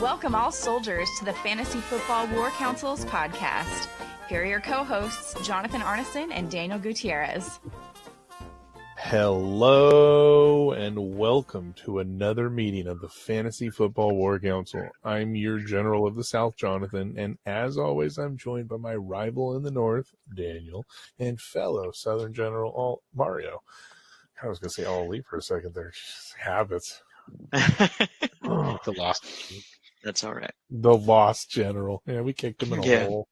Welcome all soldiers to the Fantasy Football War Council's podcast. Here are your co-hosts, Jonathan Arneson and Daniel Gutierrez. Hello and welcome to another meeting of the Fantasy Football War Council. I'm your General of the South, Jonathan, and as always, I'm joined by my rival in the North, Daniel, and fellow Southern General, Mario. I was going to say all elite for a second there. Just habits. The lost. That's all right. The lost general. Yeah, we kicked him in a hole.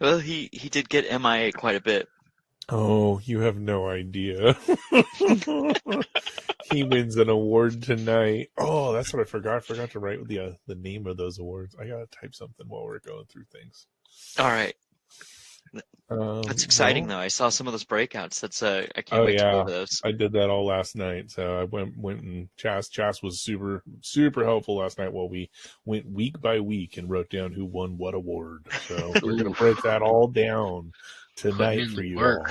Well, he did get MIA quite a bit. Oh, you have no idea. He wins an award tonight. Oh, that's what I forgot. I forgot to write the name of those awards. I gotta type something while we're going through things. All right. That's exciting, though. I saw some of those breakouts. I can't wait to go over those. I did that all last night. So I went and Chas was super, super helpful last night while we went week by week and wrote down who won what award. So we're going to break that all down tonight for you all.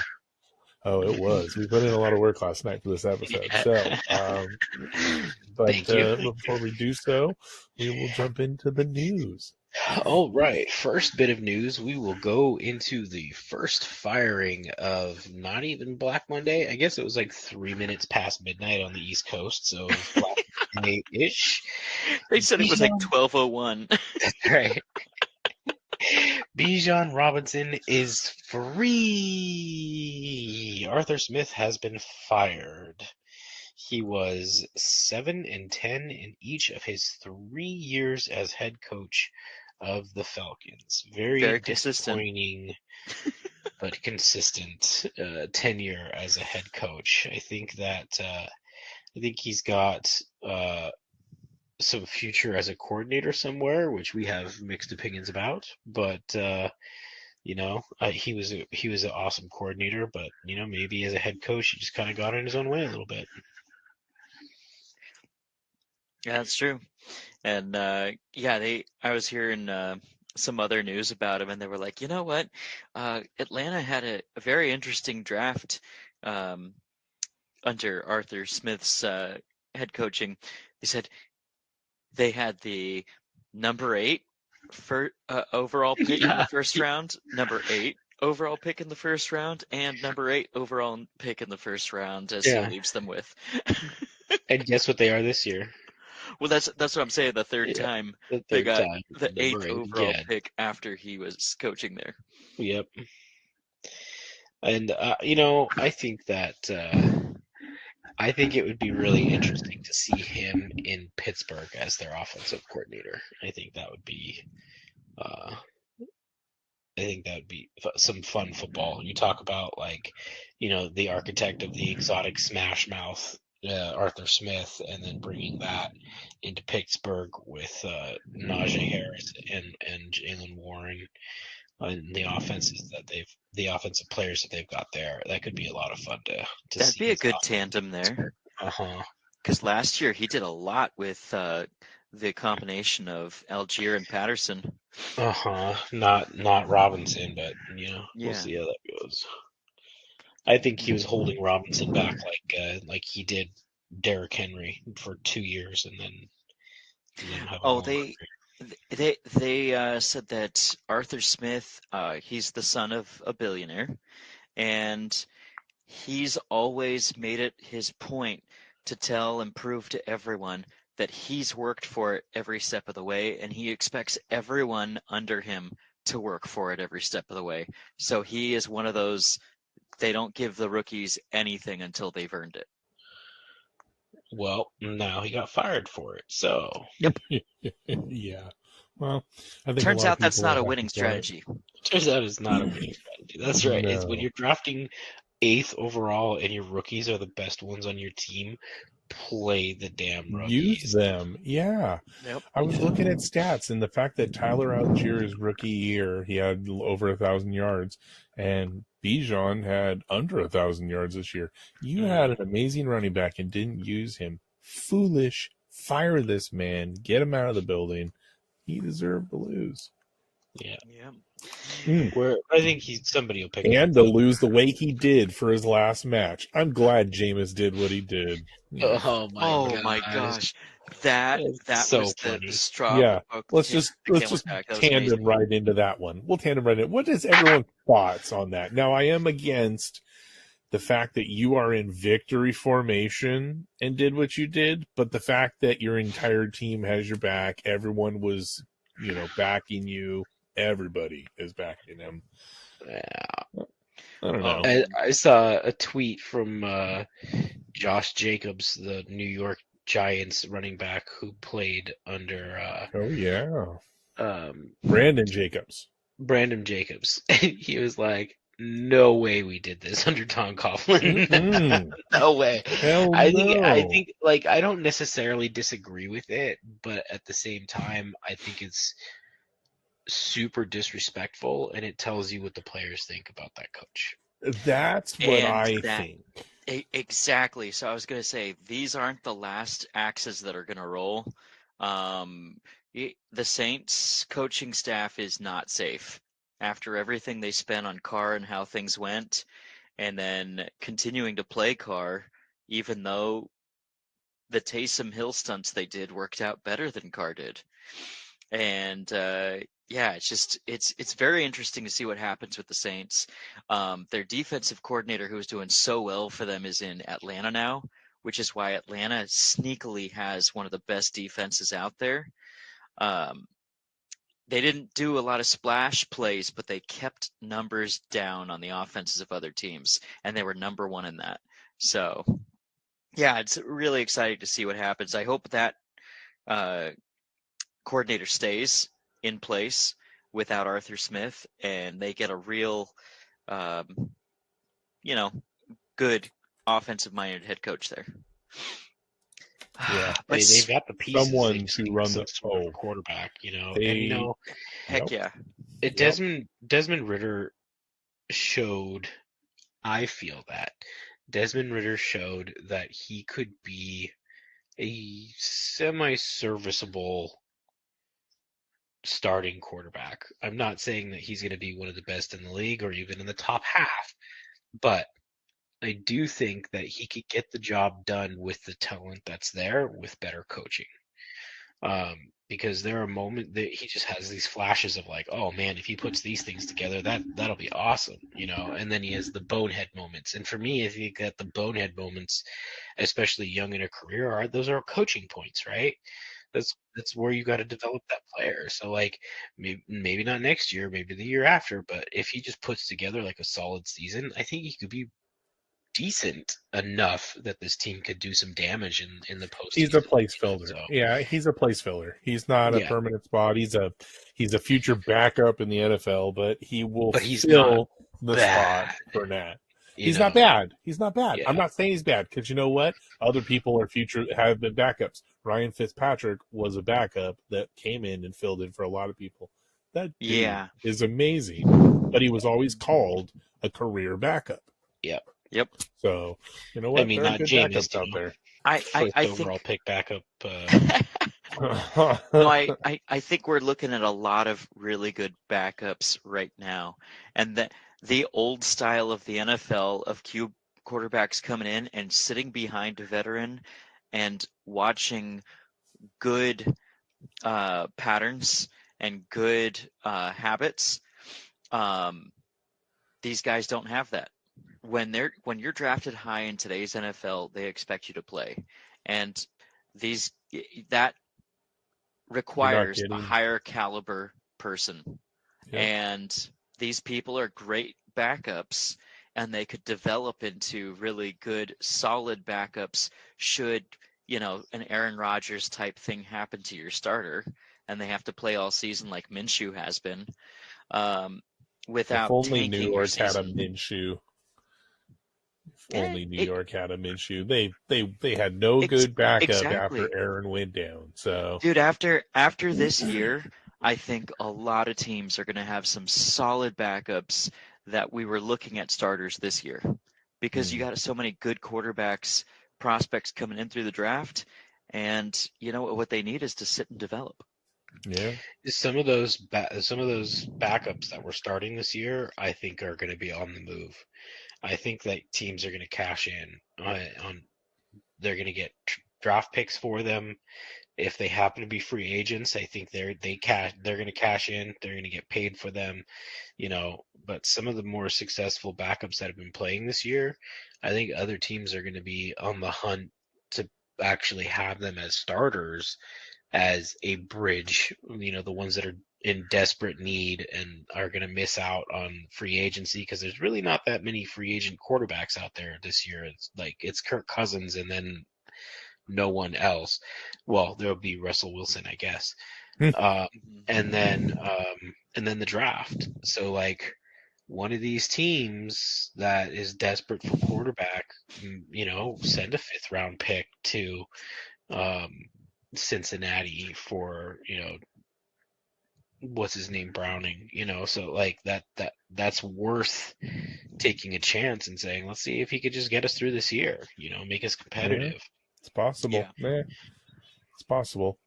Oh, it was. We put in a lot of work last night for this episode. So, before we do so, we will jump into the news. All right. First bit of news, we will go into the first firing of not even Black Monday. I guess it was like 3 minutes past midnight on the East Coast, so Black Monday-ish. They said it was like 12:01. That's right. Bijan Robinson is free. Arthur Smith has been fired. He was 7-10 in each of his 3 years as head coach of the Falcons. Very disappointing, but consistent tenure as a head coach. I think he's got some future as a coordinator somewhere, which we have mixed opinions about. But he was an awesome coordinator. But maybe as a head coach, he just kind of got in his own way a little bit. Yeah, that's true. And I was hearing some other news about him, and they were like, you know what? Atlanta had a very interesting draft under Arthur Smith's head coaching. They said they had the number 8 overall pick in the first round, number 8 overall pick in the first round, and number 8 overall pick in the first round, as he leaves them with. And guess what they are this year? Well, that's what I'm saying. The third time they got the 8th overall pick after he was coaching there. Yep. And I think it would be really interesting to see him in Pittsburgh as their offensive coordinator. I think that would be some fun football. You talk about the architect of the exotic smash mouth, Arthur Smith, and then bringing that into Pittsburgh with Najee Harris and Jalen Warren and the offensive players that they've got there. That could be a lot of fun to That'd see. be a good tandem there. Because last year he did a lot with the combination of Algier and Patterson. Not Robinson, but we'll see how that goes. I think he was holding Robinson back like he did Derrick Henry for 2 years, and then they said that Arthur Smith, he's the son of a billionaire, and he's always made it his point to tell and prove to everyone that he's worked for it every step of the way, and he expects everyone under him to work for it every step of the way. So he is one of those. They don't give the rookies anything until they've earned it. Well, now he got fired for it, so. Yep. Yeah. Well, I think turns out that's not a winning strategy. Turns out it's not a winning strategy. That's right. No. It's when you're drafting 8th overall and your rookies are the best ones on your team, play the damn rookies. Use them. Yeah. Yep. I was looking at stats, and the fact that Tyler Allgeier's rookie year, he had over 1,000 yards, and Bijan had under 1,000 yards this year. You had an amazing running back and didn't use him. Foolish. Fire this man. Get him out of the building. He deserved to lose. Yeah. Where I think somebody will pick him and to lose the way he did for his last match. I'm glad Jameis did what he did. Oh my gosh. That It's so was the funny. straw Yeah. that Let's broke just the camel's just back. That was tandem amazing. right into that one. We'll tandem right in. What is everyone's thoughts on that? Now, I am against the fact that you are in victory formation and did what you did, but the fact that your entire team has your back, everyone was, backing you. Everybody is backing him. Yeah. I don't know. I saw a tweet from Josh Jacobs, the New York Giants running back who played under Oh yeah, um, Brandon Jacobs. Brandon Jacobs. And he was like, "No way we did this under Tom Coughlin. Mm-mm. No way." Hell I no. think like I don't necessarily disagree with it, but at the same time, I think it's super disrespectful, and it tells you what the players think about that coach. That's what And I that think. exactly. So I was going to say these aren't the last axes that are going to roll. The Saints coaching staff is not safe after everything they spent on Carr and how things went, and then continuing to play Carr, even though the Taysom Hill stunts they did worked out better than Carr did. And yeah, it's very interesting to see what happens with the Saints. Their defensive coordinator, who is doing so well for them, is in Atlanta now, which is why Atlanta sneakily has one of the best defenses out there. They didn't do a lot of splash plays, but they kept numbers down on the offenses of other teams, and they were number one in that. So yeah, it's really exciting to see what happens. I hope that coordinator stays in place without Arthur Smith, and they get a real, um, good offensive-minded head coach there. Yeah. But They've got the pieces. Someone They just to need run some the sort of quarterback, They, heck Yep. yeah. Desmond Ritter showed. I feel that Desmond Ritter showed that he could be a semi-serviceable starting quarterback. I'm not saying that he's going to be one of the best in the league or even in the top half, but I do think that he could get the job done with the talent that's there with better coaching. Because there are moments that he just has these flashes of like, oh man, if he puts these things together, that'll be awesome, And then he has the bonehead moments. And for me, I think that the bonehead moments, especially young in a career, those are coaching points, right? That's where you got to develop that player. So like maybe not next year, maybe the year after, but if he just puts together like a solid season, I think he could be decent enough that this team could do some damage in the postseason. He's a place filler. So, Yeah, he's a place filler. He's not a Yeah. permanent spot. He's a future backup in the NFL, but he will But fill the bad, spot for Nat. you He's know. not bad. He's not bad. Yeah. I'm not saying he's bad because you know what? Other people have been backups. Ryan Fitzpatrick was a backup that came in and filled in for a lot of people. That dude Yeah. is amazing, but he was always called a career backup. Yep. So you know what? I mean, there are not good Jameis, backups out there. first I overall think pick backup. no, I think we're looking at a lot of really good backups right now, and the old style of the NFL of cube quarterbacks coming in and sitting behind a veteran and watching good patterns and good habits. These guys don't have that. When you're drafted high in today's NFL, they expect you to play, and that requires a kidding. higher caliber person. Yep. And these people are great backups, and they could develop into really good, solid backups should, an Aaron Rodgers type thing happen to your starter and they have to play all season like Minshew has been, without If only tanking New your York had a season. Minshew. If only New it- York had a Minshew. They had no good backup exactly. after Aaron went down. So Dude, after this year, I think a lot of teams are going to have some solid backups that we were looking at starters this year, because you got so many good quarterbacks, prospects coming in through the draft, and what they need is to sit and develop. yeah, Some of those backups that we're starting this year, I think, are going to be on the move. I think that teams are going to cash in on. They're going to get draft picks for them If they happen to be free agents, I think they're going to cash in. They're going to get paid for them, But some of the more successful backups that have been playing this year, I think other teams are going to be on the hunt to actually have them as starters, as a bridge. The ones that are in desperate need and are going to miss out on free agency, because there's really not that many free agent quarterbacks out there this year. It's Kirk Cousins and then no one else. Well, there'll be Russell Wilson, I guess. And then the draft. So one of these teams that is desperate for quarterback, send a 5th round pick to Cincinnati for, what's his name, Browning, so that's worth taking a chance and saying, let's see if he could just get us through this year, make us competitive. It's possible. Yeah. It's possible.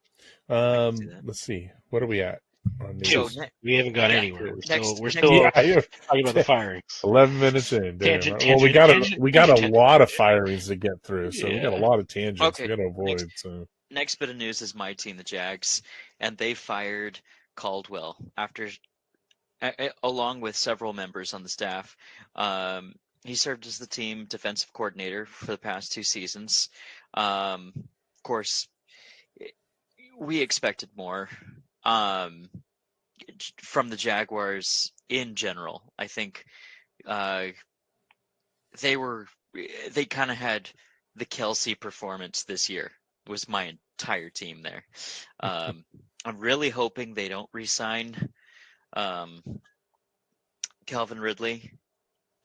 Let's see. What are we at on news? So we haven't gone anywhere. We're still talking about the firings. 11 minutes in. Damn. Tangent, we got a tangent. lot of firings to get through, so we got a Yeah. lot of tangents Okay. we got to avoid. Next bit of news is my team, the Jags, and they fired Caldwell after, along with several members on the staff. He served as the team defensive coordinator for the past 2 seasons. Of course, we expected more from the Jaguars in general. I think they kind of had the Kelsey performance this year. Was my entire team there. I'm really hoping they don't re-sign Calvin Ridley,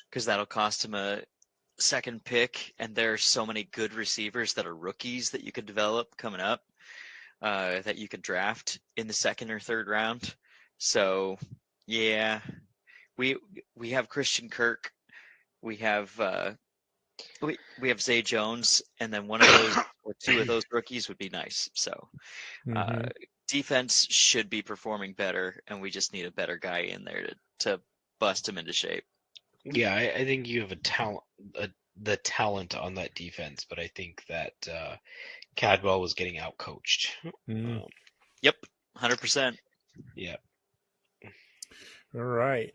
because that'll cost him a 2nd pick, and there are so many good receivers that are rookies that you could develop coming up, that you could draft in the 2nd or 3rd round. So yeah, we have Christian Kirk, we have we have Zay Jones, and then one of those or 2 of those rookies would be nice. So defense should be performing better, and we just need a better guy in there to bust him into shape. Yeah, I think you have the talent on that defense, but I think that Cadwell was getting outcoached. Yep, 100%. Yeah. All right.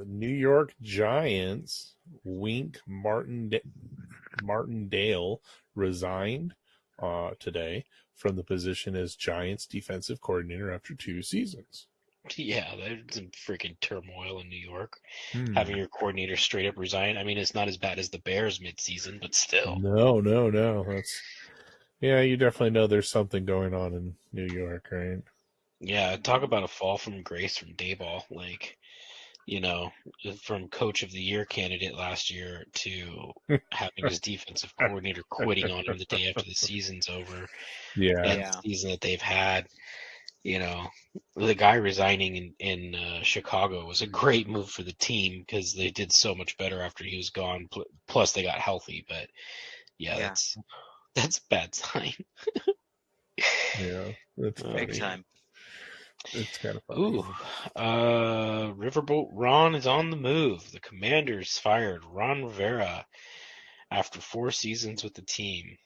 New York Giants, Wink Martindale resigned today from the position as Giants defensive coordinator after 2 seasons. Yeah, there's some freaking turmoil in New York. Having your coordinator straight up resign. I mean, it's not as bad as the Bears midseason, but still. No. You definitely know there's something going on in New York, right? Yeah, talk about a fall from grace from Dayball. From coach of the year candidate last year to having his defensive coordinator quitting on him the day after the season's over. Yeah. And the season that they've had. The guy resigning in Chicago was a great move for the team, because they did so much better after he was gone. Plus, they got healthy. But yeah. That's a bad sign. Yeah, that's big time. It's kind of funny. Ooh, Riverboat Ron is on the move. The Commanders fired Ron Rivera after 4 seasons with the team.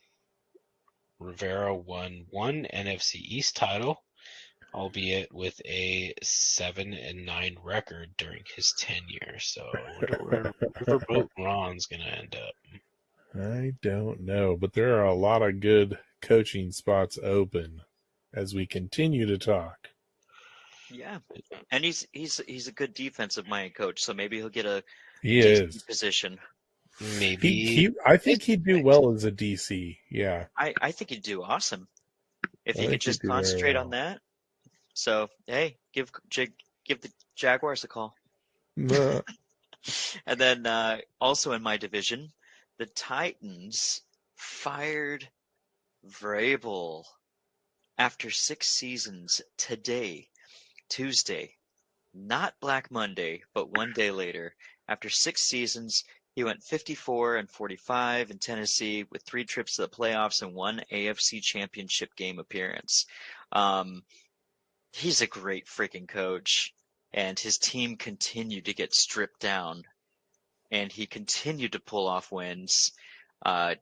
Rivera won 1 NFC East title, albeit with a 7-9 record during his tenure. So I wonder where Riverboat Ron's going to end up. I don't know, but there are a lot of good coaching spots open as we continue to talk. Yeah, and he's a good defensive-minded coach, so maybe he'll get a DC position. Maybe I think he'd do well as a DC. Yeah, I think he'd do awesome if he could just concentrate on that. So hey, give the Jaguars a call. No. And then also in my division, the Titans fired Vrabel after 6 seasons today, Tuesday, not Black Monday, but 1 day later. After 6 seasons, he went 54-45 in Tennessee with 3 trips to the playoffs and 1 AFC Championship game appearance. He's a great freaking coach, and his team continued to get stripped down, and he continued to pull off wins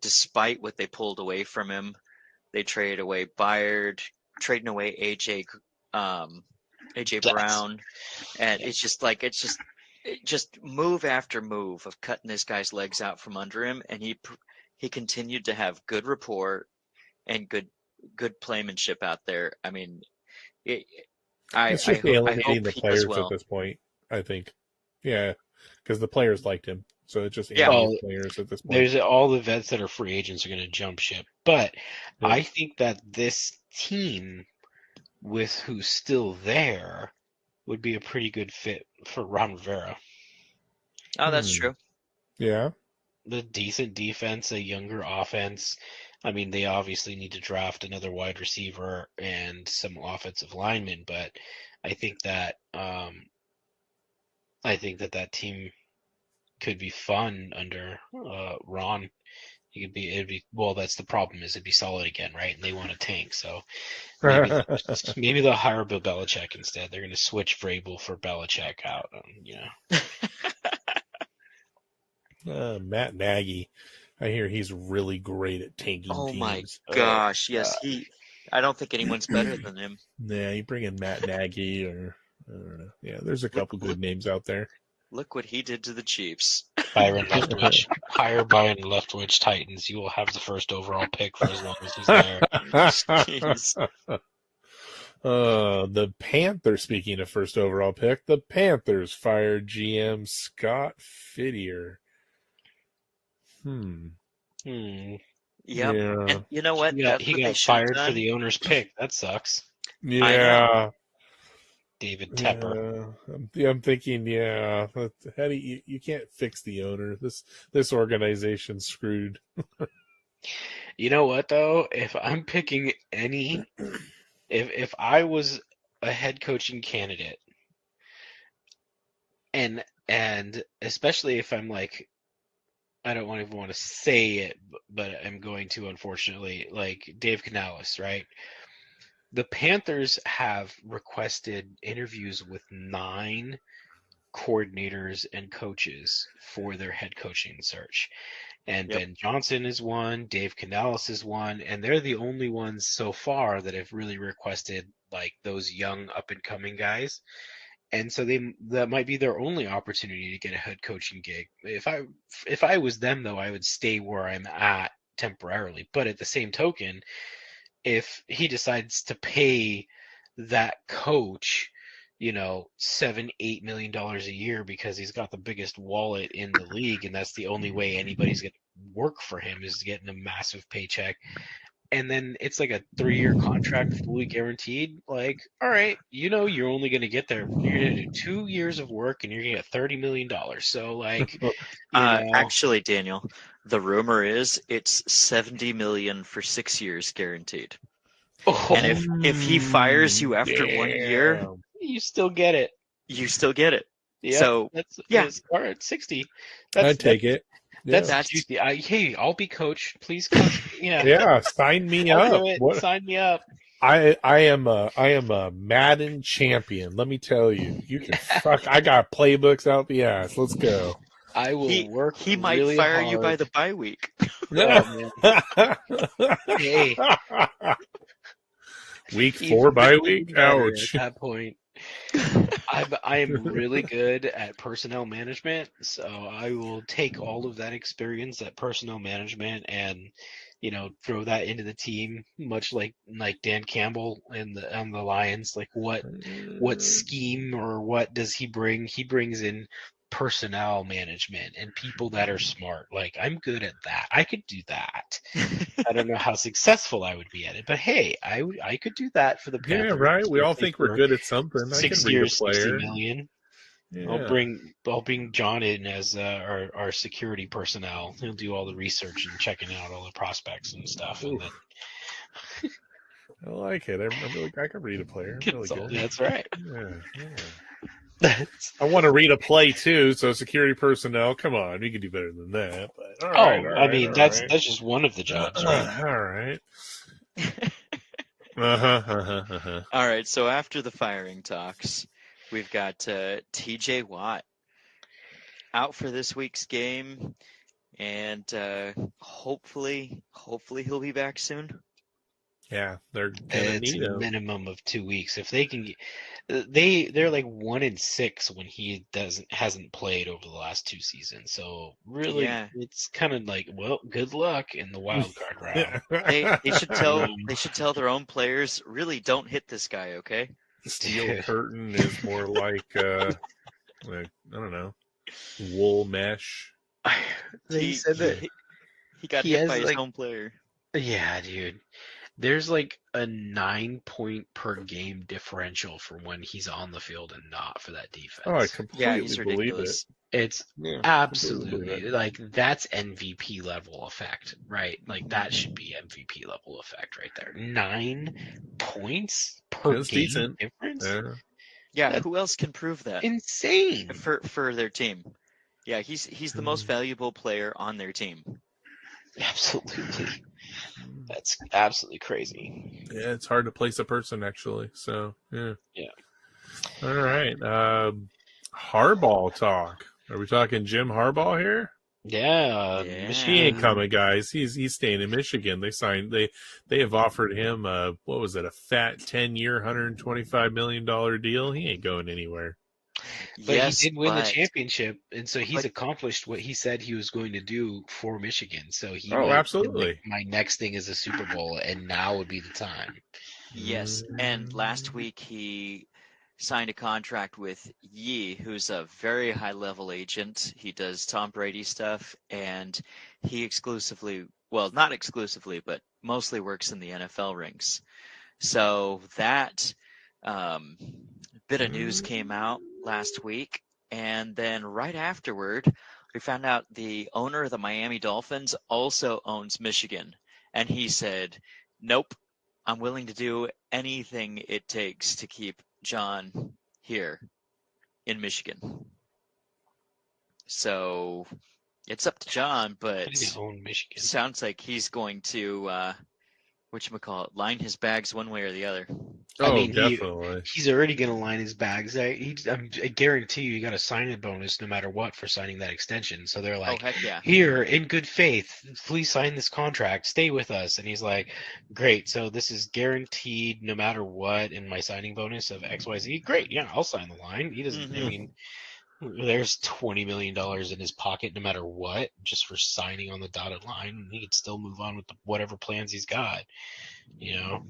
despite what they pulled away from him. They trade away Byard, trading away AJ Brown, and it's just move after move of cutting this guy's legs out from under him, and he continued to have good rapport and good playmanship out there. I mean, It's just I alienating hope the he does players well. at this point, I think. Yeah, because the players liked him. So it just Yeah. alienates players at this point. There's all the vets that are free agents are going to jump ship. But Yep. I think that this team, with who's still there, would be a pretty good fit for Ron Rivera. Oh, that's true. Yeah. The decent defense, a younger offense. I mean, they obviously need to draft another wide receiver and some offensive linemen, but I think that that team could be fun under Ron. That's the problem, is it'd be solid again, right? And they want to tank, so maybe they'll hire Bill Belichick instead. They're going to switch Vrabel for Belichick out, Matt Nagy. I hear he's really great at tanking Oh teams. my gosh, yes, I don't think anyone's better than him. Yeah, you bring in Matt Nagy or I don't know. Yeah, there's a couple good names out there. Look what he did to the Chiefs. Byron Leftwich. Hire Byron Leftwich Titans. You will have the first overall pick for as long as he's there. Jeez. The Panthers, speaking of first overall pick, the Panthers fired GM Scott Fittier. Yep. Yeah. And you know what? He got fired for the owner's pick. That sucks. Yeah. David Tepper. Yeah, I'm thinking, how do you can't fix the owner. This organization's screwed. You know what though? If I'm picking if I was a head coaching candidate, and especially if I'm like, I don't even want to say it, but I'm going to, unfortunately, like Dave Canales, right? The Panthers have requested interviews with 9 coordinators and coaches for their head coaching search. And Yep. Ben Johnson is one, Dave Canales is one, and they're the only ones so far that have really requested like those young up and coming guys. And so that might be their only opportunity to get a head coaching gig. If I was them though, I would stay where I'm at temporarily. But at the same token, if he decides to pay that coach, $7-8 million a year because he's got the biggest wallet in the league, and that's the only way anybody's going to work for him is getting a massive paycheck. And then it's like a 3-year contract, fully guaranteed. Like, all right, you're only going to get there. You're going to do 2 years of work, and you're going to get $30 million. So, like, actually, Daniel, the rumor is it's $70 million for 6 years guaranteed. Oh, And if he fires you after 1 year, you still get it. You still get it. Yeah, So all right, 60. I'd take it. That's juicy. Hey, I'll be coach. Please coach. Yeah, sign me up. Sign me up. I am a Madden champion. Let me tell you. You can fuck. I got playbooks out the ass. Let's go. I will work. He might really fire hard. you by the bye week. Hey. Week 4 bye week. Ouch. At that point, I am really good at personnel management, so I will take all of that experience at personnel management and throw that into the team, much like Dan Campbell and the Lions. Like what scheme or what does he bring? He brings in personnel management and people that are smart. Like, I'm good at that. I could do that. I don't know how successful I would be at it, but hey, I could do that for the Panthers. Yeah, right. We all think we're good at something. 6 years, $60 million. Yeah. I'll bring John in as our security personnel. He'll do all the research and checking out all the prospects and stuff. And then... I like it. I can read a player. Really good. That's right. Yeah. I want to read a play too, so security personnel. Come on, we can do better than that. But, all right, that's just one of the jobs, right? All right. All right. So after the firing talks, we've got TJ Watt out for this week's game, and hopefully he'll be back soon. Yeah, they're gonna It's need a him. minimum of 2 weeks. If they can get, they're like 1-6 when he hasn't played over the last 2 seasons. So really, Yeah. it's kind of like, well, good luck in the wild card round. They should tell their own players, really don't hit this guy, okay? Steel curtain is more like I don't know, wool mesh. They He said that he got he hit has by his like, own player. yeah, dude. There's like a 9-point per game differential for when he's on the field and not for that defense. Oh, I Yeah, completely he's believe it. ridiculous. It's Yeah, absolutely like that's MVP level effect, right? Like that should be MVP level effect right there. 9 points per That's game decent. difference. Yeah. Yeah, That's who else can prove that Insane. for their team? Yeah, he's the most valuable player on their team. Absolutely. That's absolutely crazy. Yeah, it's hard to place a person actually. So yeah. Yeah. All right. Harbaugh talk. Are we talking Jim Harbaugh here? Yeah. Yeah. He Michigan. ain't coming, guys. He's staying in Michigan. They have offered him what was it, a fat 10-year, $125 million deal. He ain't going anywhere. But Yes, he did win the but- championship, and so he's but- accomplished what he said he was going to do for Michigan. So he Oh, might be absolutely. like, my next thing is a Super Bowl, and now would be the time. Yes, and last week he signed a contract with Yi, who's a very high-level agent. He does Tom Brady stuff, and he not exclusively, but mostly works in the NFL rings. So that bit of news came out last week, and then right afterward, we found out the owner of the Miami Dolphins also owns Michigan, and he said, nope, I'm willing to do anything it takes to keep John here in Michigan. So it's up to John, How but do you own Michigan? it sounds like he's going to line his bags one way or the other. Oh, I mean, definitely. he's already going to line his bags. I guarantee you got a signing bonus no matter what for signing that extension. So they're like, Oh, heck yeah. here, in good faith, please sign this contract. Stay with us. And he's like, great. So this is guaranteed no matter what in my signing bonus of XYZ. Great. Yeah, I'll sign the line. He doesn't, I mean, there's $20 million in his pocket no matter what, just for signing on the dotted line. He could still move on with whatever plans he's got, you know?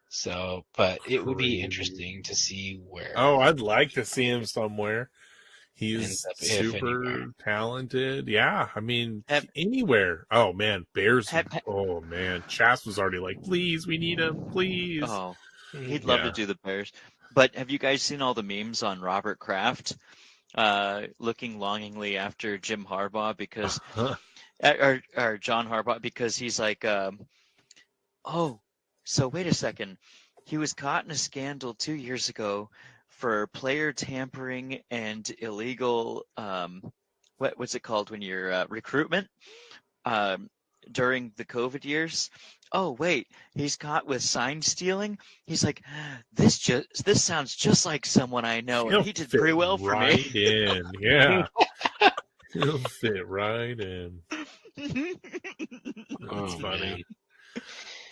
So, but it would be Crazy. interesting to see where. Oh, I'd like to see him somewhere. He's Ends up, if super anywhere. talented. Yeah, I mean, Have- anywhere. Oh, man, Bears. Have- Oh, man. Chas was already like, please, we need him, please. Oh, he'd love to do the Bears. But have you guys seen all the memes on Robert Kraft looking longingly after Jim Harbaugh because, or John Harbaugh, because he's like, oh, so wait a second. He was caught in a scandal 2 years ago for player tampering and illegal, what's it called when you're recruitment during the COVID years. Oh wait, he's caught with sign stealing. He's like, this sounds just like someone I know, and he did pretty well for right me. in, yeah. He'll fit right in. That's funny. Man.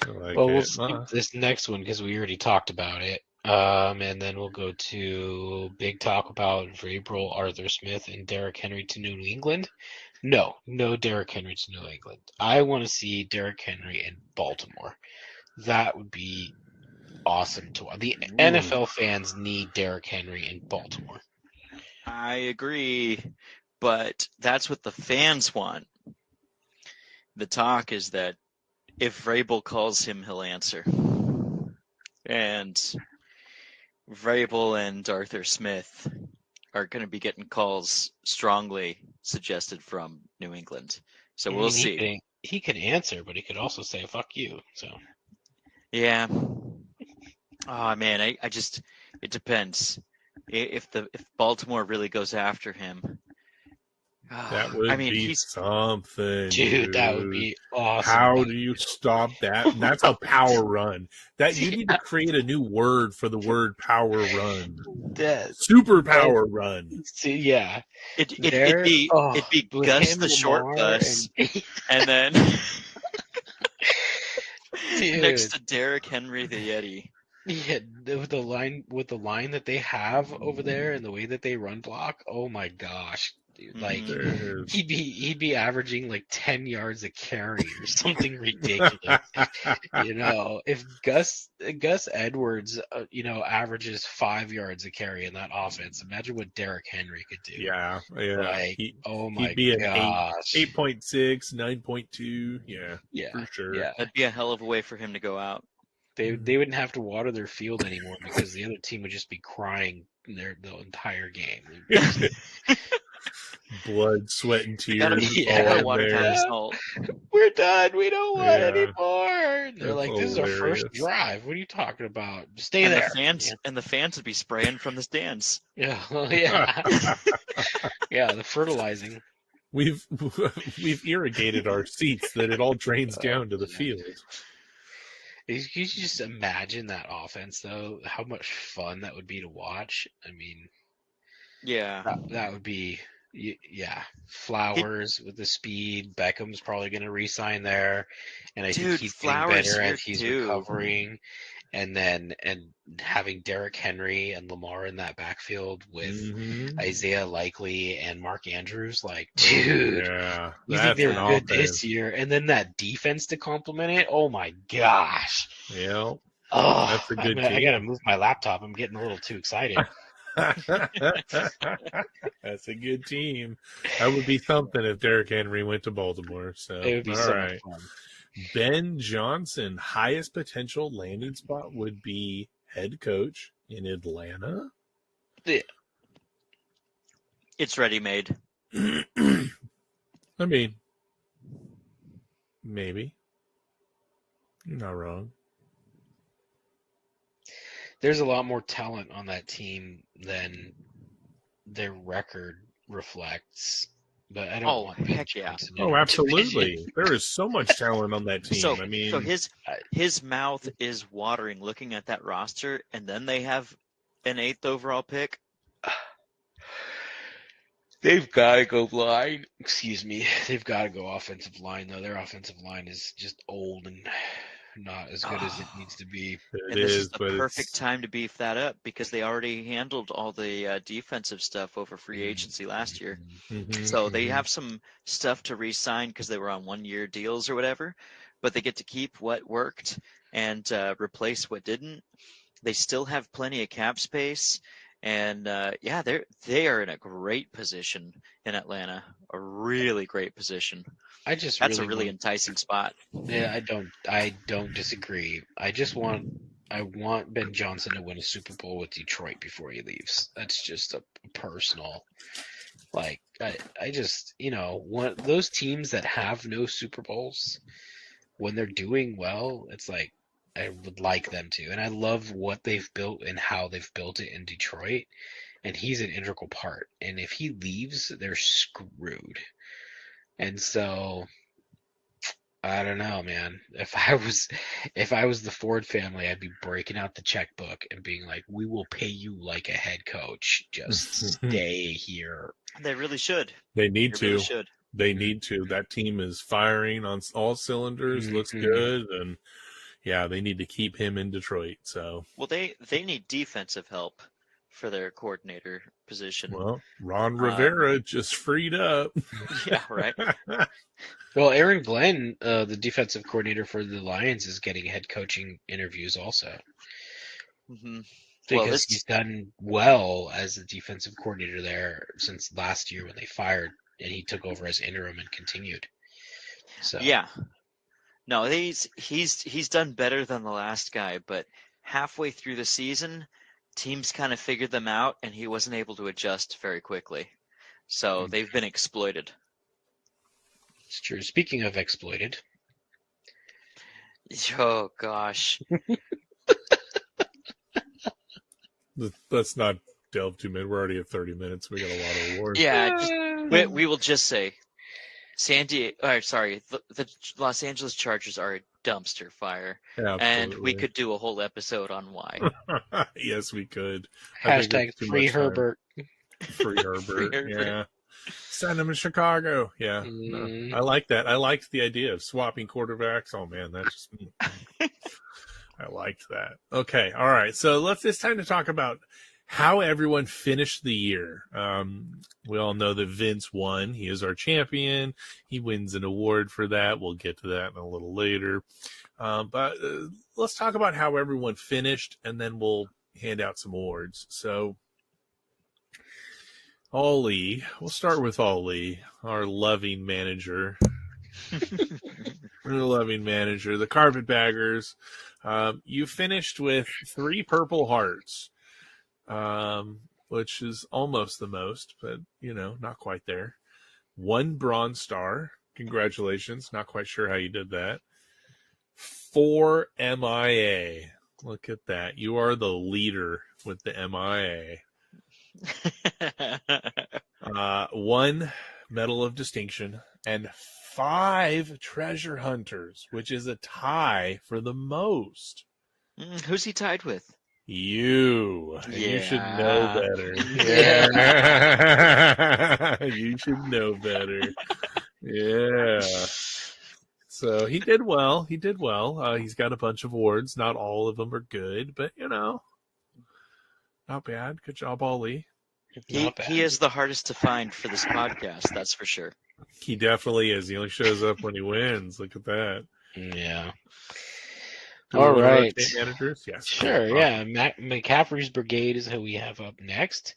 I like Well, we'll it. skip this next one because we already talked about it. And then we'll go to big talk about Vrabel, Arthur Smith, and Derrick Henry to New England. No Derrick Henry to New England. I want to see Derrick Henry in Baltimore. That would be awesome to watch. The NFL fans need Derrick Henry in Baltimore. I agree, but that's what the fans want. The talk is that if Vrabel calls him, he'll answer. And Vrabel and Arthur Smith are going to be getting calls strongly suggested from New England. So we'll see. He could answer, but he could also say "fuck you." So yeah. Oh man, I just it depends. If Baltimore really goes after him, that would be something, dude. That would be awesome. How do you stop that? That's a power run. That you need to create a new word for the word power run. Super power run. Yeah, it'd be Gus the short bus, and then next to Derrick Henry the Yeti. Yeah, with the line that they have over there and the way that they run block, oh my gosh. Dude, like There's- he'd be averaging like 10 yards a carry or something ridiculous. If Gus Edwards averages 5 yards a carry in that offense, imagine what Derrick Henry could do. yeah. Like, oh my he'd be an gosh. 8.6, 9.2. Yeah, Yeah, for sure. yeah. That'd be a hell of a way for him to go out. They wouldn't have to water their field anymore because the other team would just be crying the entire game. Blood, sweat, and You gotta, tears. you all gotta in water there. down his salt. We're done. We don't want Yeah. any more. And they're That's like, this is our first hilarious. drive. What are you talking about? Stay And there. the fans would be spraying from the stands. Yeah, well, yeah. Yeah, the fertilizing. We've irrigated our seats that it all drains down to the field. You just imagine that offense, though, how much fun that would be to watch. I mean, Yeah. that would be, yeah. Flowers with the speed. Beckham's probably going to re-sign there. And I think Dude, he's Flowers getting better here as he's too. recovering. And having Derrick Henry and Lamar in that backfield with Mhm. Isaiah Likely and Mark Andrews, like, dude, Yeah, you think that's they an were good offense. this year, and then that defense to complement it. Oh my gosh! Yeah, Oh, That's a good I team. gotta move my laptop. I'm getting a little too excited. that's a good team. That would be something if Derrick Henry went to Baltimore. So, It would be all so right. much fun. Ben Johnson, highest potential landing spot would be head coach in Atlanta. It's ready made. I mean, maybe. You're not wrong. There's a lot more talent on that team than their record reflects. But I don't Oh, want Ben heck yeah. Johnson Oh, in our division. absolutely. There is so much talent on that team. So, I mean, so his mouth is watering looking at that roster, and then they have an 8th overall pick. They've got to go line. Excuse me. They've got to go offensive line, though. Their offensive line is just old and not as good as it needs to be. And this is the perfect time to beef that up because they already handled all the defensive stuff over free agency last year. Mhm, So they mhm. have some stuff to re-sign because they were on 1-year deals or whatever, but they get to keep what worked and replace what didn't. They still have plenty of cap space, and yeah, they are in a great position in Atlanta, a really great position. That's a really enticing spot. Yeah, I don't disagree. I want Ben Johnson to win a Super Bowl with Detroit before he leaves. That's just a personal, like, I just, those teams that have no Super Bowls, when they're doing well, it's like, I would like them to. And I love what they've built and how they've built it in Detroit. And he's an integral part. And if he leaves, they're screwed. And so, I don't know, man. If I was the Ford family, I'd be breaking out the checkbook and being like, "We will pay you like a head coach. Just stay here." They really should. They need They to. really should. They need to. That team is firing on all cylinders. Looks Mhm. good, and yeah, they need to keep him in Detroit. So, Well, they need defensive help for their coordinator position. well, Ron Rivera just freed up. Yeah, right. Well, Aaron Glenn, the defensive coordinator for the Lions, is getting head coaching interviews also hmm because he's done well as the defensive coordinator there since last year when they fired and he took over as interim and continued. So Yeah. No, he's done better than the last guy, but halfway through the season, teams kind of figured them out, and he wasn't able to adjust very quickly. So they've been exploited. it's true. Speaking of exploited, Oh gosh. Let's not delve too much. We're already at 30 minutes. We got a lot of awards. Yeah, we will just say the Los Angeles Chargers are a dumpster fire, and we could do a whole episode on why. Yes, we could. I think hashtag it's too free much time. Herbert. Free Herbert. Free Herbert. Yeah. Send him to Chicago. Yeah, no, I like that. I liked the idea of swapping quarterbacks. Oh man, that just I liked that. Okay, all right. So it's time to talk about how everyone finished the year. We all know that Vince won. He is our champion. He wins an award for that. We'll get to that in a little later. But let's talk about how everyone finished, and then we'll hand out some awards. So, Ollie, we'll start with Ollie, our loving manager. The Carpetbaggers. You finished with 3 Purple Hearts, which is almost the most, but, not quite there. 1 Bronze Star. Congratulations. Not quite sure how you did that. 4 MIA. Look at that. You are the leader with the MIA. 1 Medal of Distinction and 5 Treasure Hunters, which is a tie for the most. Who's he tied with? You. Yeah. You should know better. Yeah. You should know better. Yeah. So he did well. He's got a bunch of awards. Not all of them are good, but, not bad. Good job, Ollie. He is the hardest to find for this podcast, that's for sure. He definitely is. He only shows up when he wins. Look at that. Yeah. All right. Managers? Yes. Sure, yeah. McCaffrey's Brigade is who we have up next.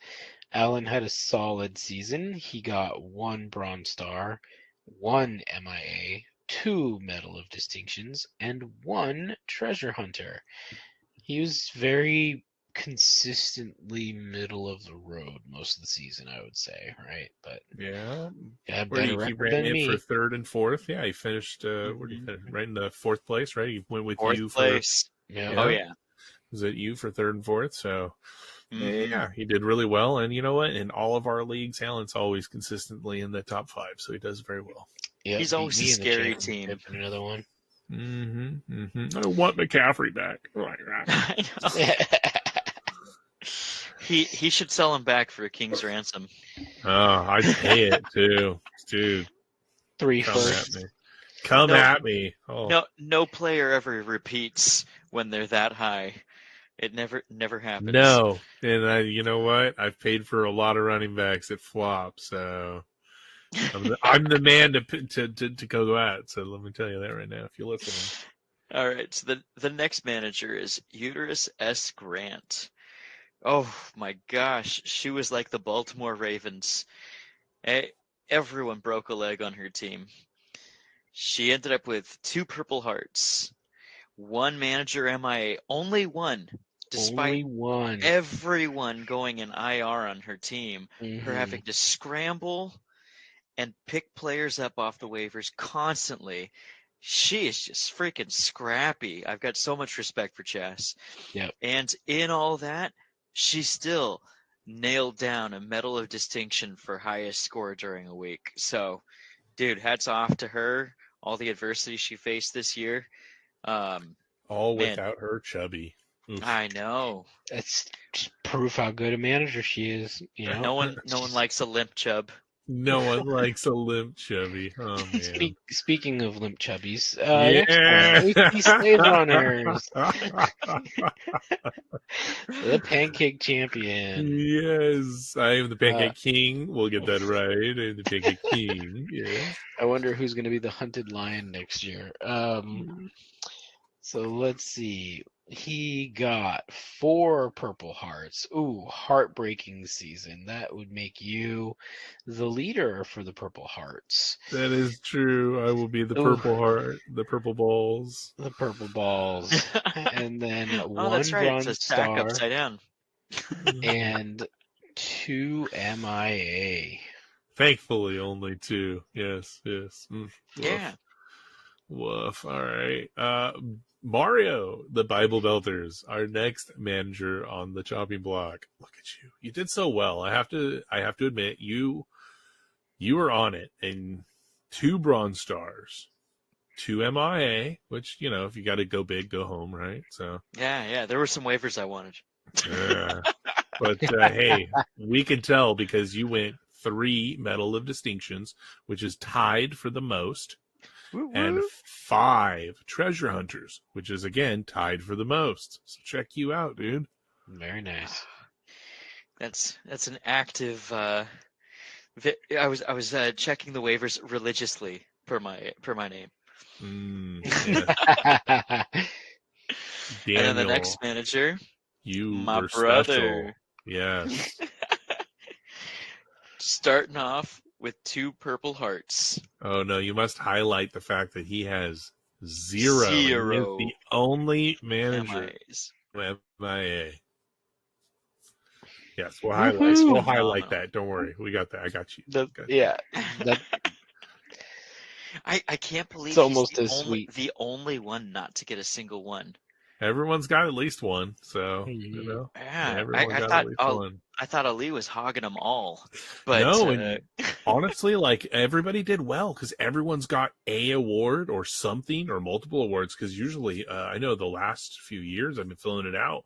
Allen had a solid season. He got 1 Bronze Star, 1 MIA, 2 Medal of Distinctions, and 1 Treasure Hunter. He was very consistently middle of the road most of the season, I would say, right? But yeah, better he record ran than me. for 3rd and 4th. Yeah, he finished where did he finish? Right in the 4th place, right? He went with 4th you place. Yeah. Oh yeah. Was it you for 3rd and 4th? So yeah, he did really well. And you know what? In all of our leagues, Allen's always consistently in the top 5, so he does very well. Yeah, he's always a scary team. Another one. I want McCaffrey back. I know. He should sell him back for a king's ransom. Oh, I'd pay it too, dude. 3 Come first. at me. Come at me. Oh. No player ever repeats when they're that high. It never happens. No, and you know what? I've paid for a lot of running backs at flop, so I'm the man to go at. So let me tell you that right now, if you're listening. All right. So the next manager is Uterus S. Grant. Oh my gosh, she was like the Baltimore Ravens. Everyone broke a leg on her team. She ended up with 2 Purple Hearts, 1 manager MIA, only 1, despite everyone going in IR on her team, her having to scramble and pick players up off the waivers constantly. She is just freaking scrappy. I've got so much respect for Chess. Yep. And in all that, she still nailed down a Medal of Distinction for highest score during a week. So, dude, hats off to her. All the adversity she faced this year. All without her chubby. Oof. I know. That's just proof how good a manager she is. No one likes a limp chub. No one likes a limp chubby. Oh man. Speaking of limp chubbies, yeah. next slave runners. The pancake champion. Yes, I am the pancake king. We'll get that right. I'm the pancake king. Yeah. I wonder who's going to be the hunted lion next year. So let's see. He got 4 Purple Hearts. Ooh, heartbreaking season. That would make you the leader for the Purple Hearts. That is true. I will be the Purple Heart, the Purple Balls. The Purple Balls. And then 1 that's right. Bronze It's a stack Star upside down. and 2 MIA. Thankfully, only 2. Yes. Yeah. Woof. All right. Mario, the Bible Belters, our next manager on the chopping block. Look at you. You did so well. I have to admit, you were on it. And 2 Bronze Stars, 2 MIA, which, if you got to go big, go home, right? So Yeah. There were some waivers I wanted. yeah. But hey, we can tell because you went 3 Medal of Distinctions, which is tied for the most, Woo and woo. 5 Treasure Hunters, which is again tied for the most. So check you out, dude. Very nice. That's an active. I was checking the waivers religiously per my name. Yeah. And then the Daniel, next manager, you my were brother. special. Yes. Starting off with 2 Purple Hearts. Oh no, you must highlight the fact that he has 0. He is the only manager MIAs. with MIA. Yes, we'll highlight that. Don't worry, we got that. I got you. I can't believe It's almost he's as sweet. the only one not to get a single one. Everyone's got at least one, so you know. Yeah, everyone I got thought at least one. I thought Ali was hogging them all, but No, and honestly, like everybody did well because everyone's got a award or something or multiple awards. Because usually, I know the last few years I've been filling it out.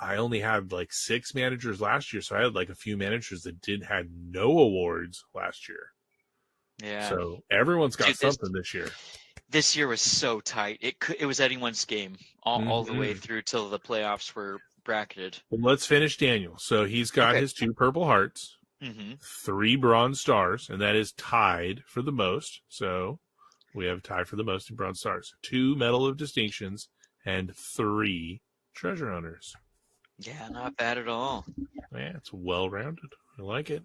I only had like 6 managers last year, so I had like a few managers that had no awards last year. yeah. So everyone's got Dude, something this year. This year was so tight. It was anyone's game all the way through till the playoffs were bracketed. Well, let's finish Daniel. So he's got his 2 Purple Hearts, 3 Bronze Stars, and that is tied for the most. So we have a tie for the most in Bronze Stars. 2 Medal of Distinctions and 3 Treasure Hunters. Yeah, not bad at all. Yeah, it's well-rounded. I like it.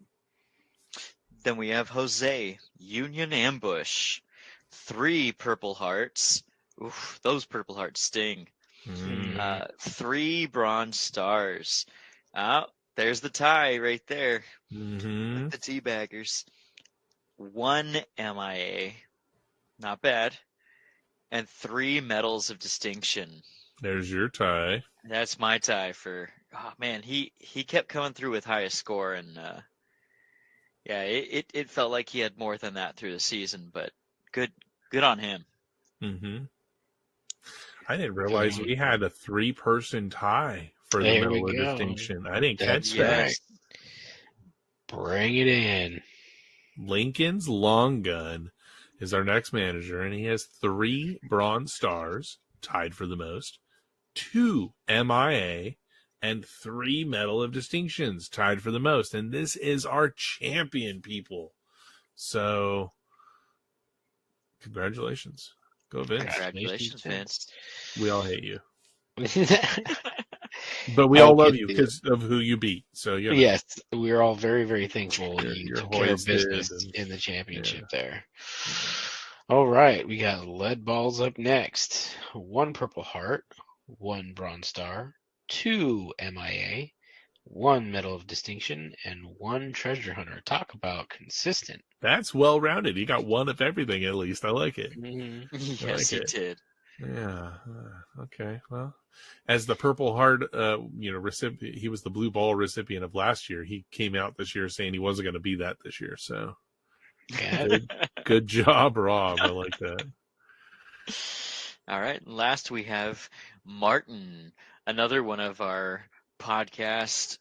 Then we have Jose, Union Ambush. 3 Purple Hearts. Oof, those Purple Hearts sting. 3 Bronze Stars. Oh, there's the tie right there. Mm-hmm. The Teabaggers. 1 MIA. Not bad. And 3 Medals of Distinction. There's your tie. That's my tie for. Oh man, he kept coming through with highest score, and yeah, it felt like he had more than that through the season, but good on him. Mm-hmm. I didn't realize we had a 3-person tie for the Medal of Distinction. I didn't catch that. Right. Bring it in. Lincoln's Long Gun is our next manager, and he has 3 Bronze Stars, tied for the most, 2 MIA, and 3 Medal of Distinctions, tied for the most. And this is our champion, people. So, congratulations. Go Vince. Congratulations, Vince. We all hate you. But we all love you because of who you beat. So yes, we're all very, very thankful you took care of business in the championship there. All right, we got lead balls up next. 1 Purple Heart, 1 Bronze Star, 2 MIA, 1 Medal of Distinction, and 1 Treasure Hunter. Talk about consistent. That's well rounded. He got 1 of everything at least. I like it. Yes, he did. Yeah. Okay. Well, as the Purple Heart, recipient, he was the blue ball recipient of last year. He came out this year saying he wasn't going to be that this year. So, good job, Rob. I like that. All right. And last we have Martin, another one of our podcast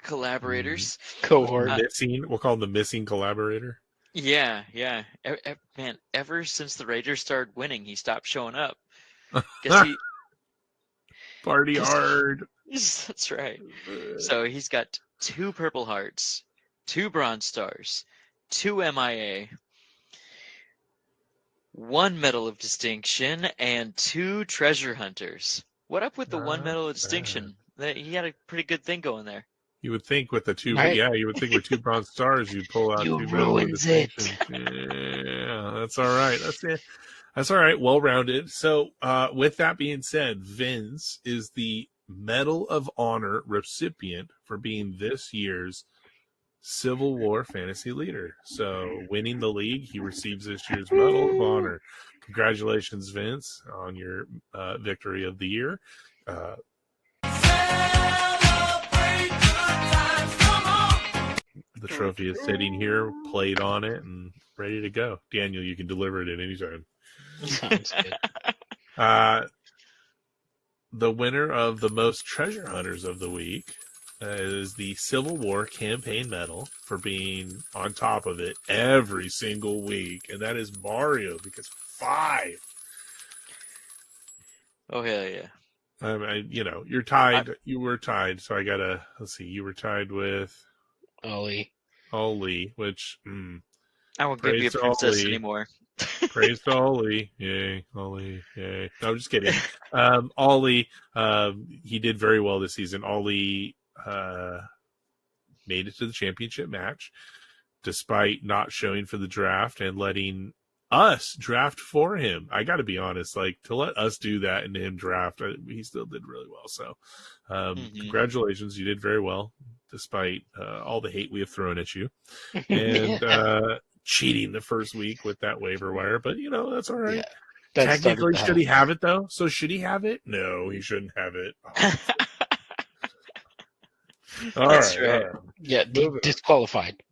collaborators. Cohort. We'll call him the missing collaborator. Yeah. Man, ever since the Raiders started winning, he stopped showing up. Party hard. That's right. So he's got 2 Purple Hearts, 2 Bronze Stars, 2 MIA, 1 Medal of Distinction, and 2 Treasure Hunters. What up with the 1 Medal of Distinction? He had a pretty good thing going there. You would think with the 2, you would think with 2 Bronze Stars, you'd pull out 2 Medal of Distinction. Yeah, that's all right. That's it. That's all right. Well-rounded. So, with that being said, Vince is the Medal of Honor recipient for being this year's Civil War Fantasy Leader. So, winning the league, he receives this year's Medal of Honor. Congratulations, Vince, on your victory of the year. The trophy is sitting here, played on it, and ready to go. Daniel, you can deliver it at any time. Sounds good. The winner of the most treasure hunters of the week is the Civil War Campaign Medal for being on top of it every single week, and that is Mario because 5. Oh hell yeah! You're tied. You were tied, so I gotta. Let's see. You were tied with Ollie, which I won't give you praise a to princess Ollie. anymore. Praise to Ollie. Yay, Ollie. Yay. No, I'm just kidding. Ollie, he did very well this season. Ollie made it to the championship match despite not showing for the draft and letting us draft for him. I got to be honest, like to let us do that and him draft, he still did really well. So, congratulations. You did very well despite all the hate we have thrown at you. And, cheating the first week with that waiver wire, but that's all right. Yeah, technically, should he have it though? So should he have it? No, he shouldn't have it. That's right. Yeah, disqualified.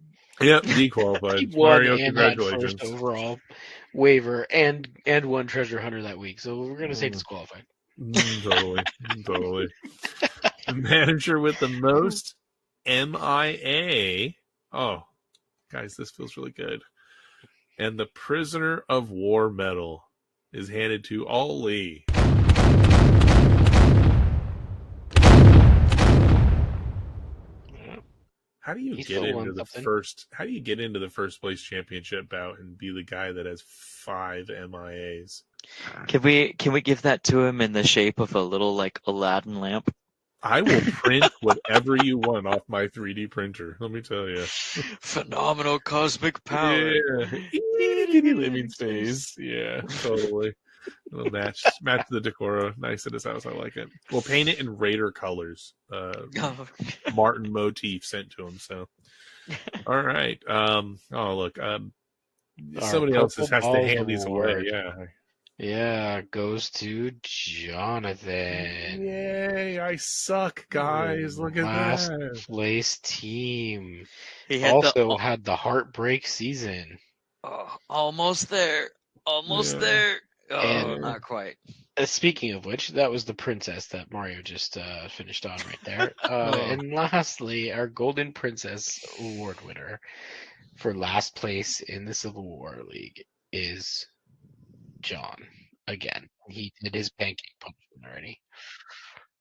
Yep, dequalified. He won Mario, and congratulations. had first overall waiver and won treasure hunter that week, so we're gonna say disqualified. Totally. The manager with the most MIA. Oh, guys, this feels really good. And the prisoner of war medal is handed to Ollie. How do you get into the first? How do you get into the first place championship bout and be the guy that has 5 MIAs? Can we give that to him in the shape of a little like Aladdin lamp? I will print whatever you want off my 3D printer. Let me tell you. Phenomenal cosmic power. Yeah. Living space. Yeah, totally. It'll match the decor. Nice at his house. I like it. We'll paint it in Raider colors. Martin motif sent to him. So, all right. Look. Somebody else has to hand these away. Yeah. Yeah, goes to Jonathan. Yay! I suck, guys. Look at Last that. place team. He had the heartbreak season. Oh, almost there. Almost there. Oh, And- not quite. Speaking of which, that was the princess that Mario just finished on right there. And lastly, our Golden Princess Award winner for last place in the Civil War League is John. Again, he did his pancake punishment already.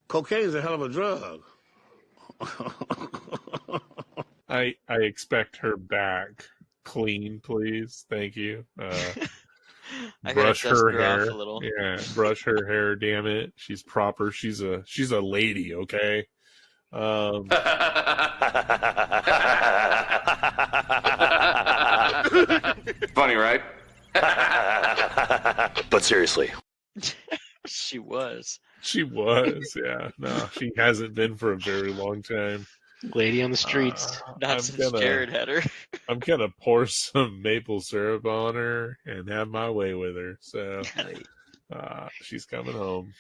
Cocaine is a hell of a drug. I expect her back clean, please. Thank you. Brush her hair. Off a little. Yeah, brush her hair. Damn it, she's proper. She's a lady. Okay. Funny, right? But seriously. She was. She was. Yeah. No, she hasn't been for a very long time. Lady on the streets. Not since Jared had her. I'm gonna pour some maple syrup on her and have my way with her. So she's coming home.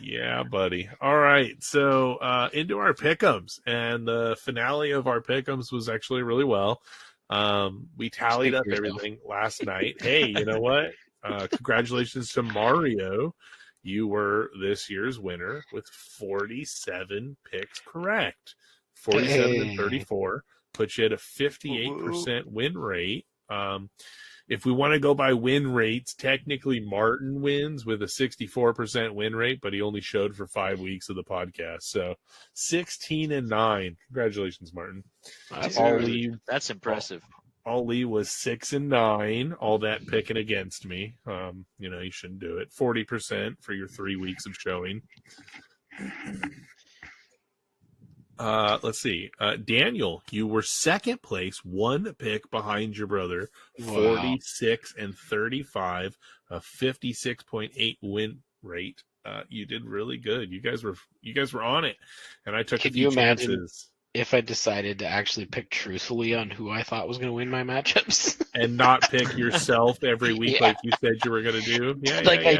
Yeah, buddy. All right. So into our pick'ems, and the finale of our pick'ems was actually really well. We tallied up everything last night. Hey, you know what? Congratulations to Mario. You were this year's winner with 47 picks correct. 47 and 34 puts you at a 58% win rate. If we want to go by win rates, technically Martin wins with a 64% win rate, but he only showed for 5 weeks of the podcast. So 16 and 9. Congratulations, Martin. That's impressive. Ollie was 6 and 9. All that picking against me. You shouldn't do it. 40% for your 3 weeks of showing. Let's see. Daniel, you were second place, 1 pick behind your brother, 46 and 35, a 56.8 win rate. You did really good. You guys were on it, and I took a few chances. If I decided to actually pick truthfully on who I thought was going to win my matchups and not pick yourself every week like you said you were going to do. Yeah, I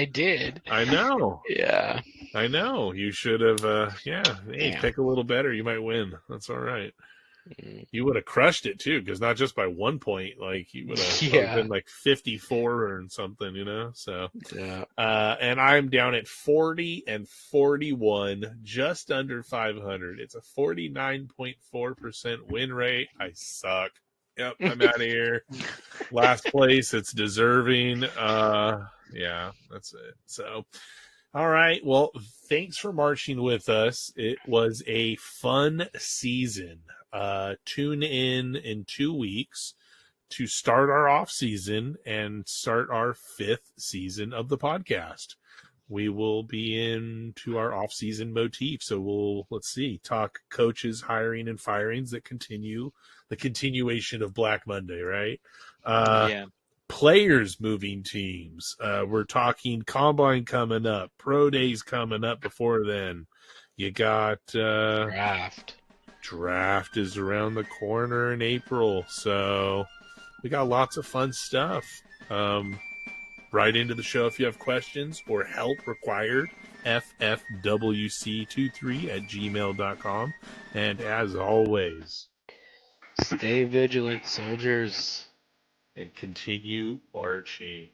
did. I know. Yeah. I know. You should have, Hey, pick a little better. You might win. That's all right. You would have crushed it too, because not just by 1 point, like you would have Yeah. been like 54 or something, you know. So, Yeah. and I'm down at 40 and 41, just under 500. It's a 49.4% win rate. I suck. Yep, I'm out of here. Last place. It's deserving. Yeah, that's it. So. All right. Well, thanks for marching with us. It was a fun season. Tune in 2 weeks to start our off season and start our 5th season of the podcast. We will be into our off season motif. So let's see, talk coaches hiring and firings that continue the continuation of Black Monday, right? Yeah. Players moving teams. We're talking combine coming up, pro days coming up before then. You got draft is around the corner in April, so we got lots of fun stuff. Write into the show if you have questions or help required. ffwc23@gmail.com. And as always, stay vigilant, soldiers. and continue marching.